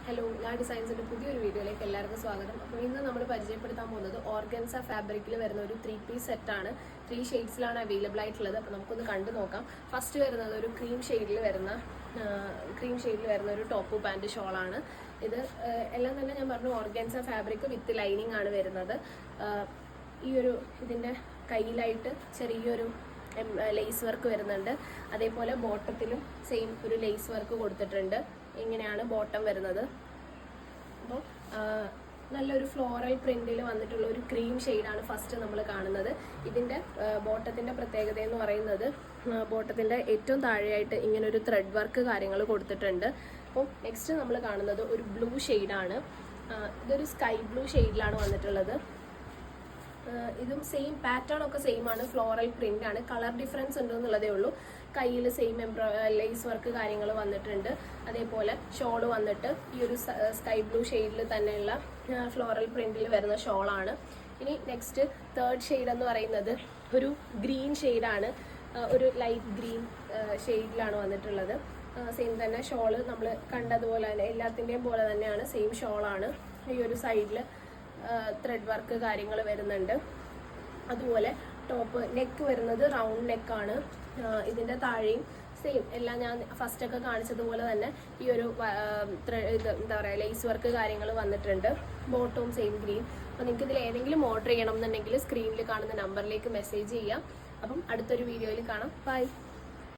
Hello, ഞാൻ ഡിസൈൻസിൻ്റെ പുതിയൊരു വീഡിയോയിലേക്ക് എല്ലാവർക്കും സ്വാഗതം. അപ്പോൾ ഇന്ന് നമ്മൾ പരിചയപ്പെടുത്താൻ പോകുന്നത് ഓർഗൻസ ഫാബ്രിക്കിൽ വരുന്ന ഒരു 3-piece സെറ്റാണ്. 3 ഷെയ്ഡ്സിലാണ് അവൈലബിൾ ആയിട്ടുള്ളത്. അപ്പോൾ നമുക്കൊന്ന് കണ്ടു നോക്കാം. ഫസ്റ്റ് വരുന്നത് ഒരു ക്രീം ഷെയ്ഡിൽ വരുന്ന ഒരു ടോപ്പ് പാൻറ് ഷോളാണ്. ഇത് എല്ലാം തന്നെ ഞാൻ പറഞ്ഞു ഓർഗൻസ ഫാബ്രിക് വിത്ത് ലൈനിങ് ആണ് വരുന്നത്. ഇതിൻ്റെ കയ്യിലായിട്ട് ചെറിയൊരു ലേസ് വർക്ക് വരുന്നുണ്ട്. അതേപോലെ ബോട്ടത്തിലും സെയിം ഒരു ലേസ് വർക്ക് കൊടുത്തിട്ടുണ്ട്. ഇങ്ങനെയാണ് ബോട്ടം വരുന്നത്. അപ്പോൾ നല്ലൊരു ഫ്ലോറൽ പ്രിന്റിൽ വന്നിട്ടുള്ള ഒരു ക്രീം ഷെയ്ഡാണ് ഫസ്റ്റ് നമ്മൾ കാണുന്നത്. ഇതിൻ്റെ ബോട്ടത്തിൻ്റെ പ്രത്യേകത എന്ന് പറയുന്നത് ബോട്ടത്തിൻ്റെ ഏറ്റവും താഴെയായിട്ട് ഇങ്ങനെ ഒരു ത്രെഡ് വർക്ക് കാര്യങ്ങൾ കൊടുത്തിട്ടുണ്ട്. അപ്പോൾ നെക്സ്റ്റ് നമ്മൾ കാണുന്നത് ഒരു ബ്ലൂ ഷെയ്ഡാണ്. ഇതൊരു സ്കൈ ബ്ലൂ ഷെയ്ഡിലാണ് വന്നിട്ടുള്ളത്. ഇതും സെയിം പാറ്റേൺ ഒക്കെ സെയിം ആണ്, ഫ്ലോറൽ പ്രിന്റ് ആണ്. കളർ ഡിഫറൻസ് ഉണ്ട് എന്നുള്ളതേ ഉള്ളൂ. കയ്യിൽ സെയിം ലേസ് വർക്ക് കാര്യങ്ങൾ വന്നിട്ടുണ്ട്. അതേപോലെ ഷോള് വന്നിട്ട് ഈ ഒരു സ്കൈ ബ്ലൂ ഷെയ്ഡിൽ തന്നെയുള്ള ഫ്ലോറൽ പ്രിന്റിൽ വരുന്ന ഷോളാണ്. ഇനി നെക്സ്റ്റ് തേർഡ് ഷെയ്ഡ് എന്ന് പറയുന്നത് ഒരു ഗ്രീൻ ഷെയ്ഡാണ്. ഒരു ലൈറ്റ് ഗ്രീൻ ഷെയ്ഡിലാണ് വന്നിട്ടുള്ളത്. സെയിം തന്നെ ഷോള് നമ്മൾ കണ്ടതുപോലെ തന്നെ എല്ലാത്തിൻ്റെയും പോലെ തന്നെയാണ്, സെയിം ഷോളാണ്. ഈ ഒരു സൈഡിൽ ത്രെഡ് വർക്ക് കാര്യങ്ങൾ വരുന്നുണ്ട്. അതുപോലെ ടോപ്പ് നെക്ക് വരുന്നത് റൗണ്ട് നെക്കാണ്. ഇതിൻ്റെ താഴെയും സെയിം എല്ലാം ഞാൻ ഫസ്റ്റൊക്കെ കാണിച്ചതുപോലെ തന്നെ ഈ ഒരു എന്താ പറയുക ലേസ് വർക്ക് കാര്യങ്ങൾ വന്നിട്ടുണ്ട്. ബോട്ടവും സെയിം ഗ്രീൻ. അപ്പോൾ നിങ്ങൾക്ക് ഇതിൽ ഏതെങ്കിലും ഓർഡർ ചെയ്യണം എന്നുണ്ടെങ്കിൽ സ്ക്രീനിൽ കാണുന്ന നമ്പറിലേക്ക് മെസ്സേജ് ചെയ്യാം. അപ്പം അടുത്തൊരു വീഡിയോയിൽ കാണാം. ബൈ.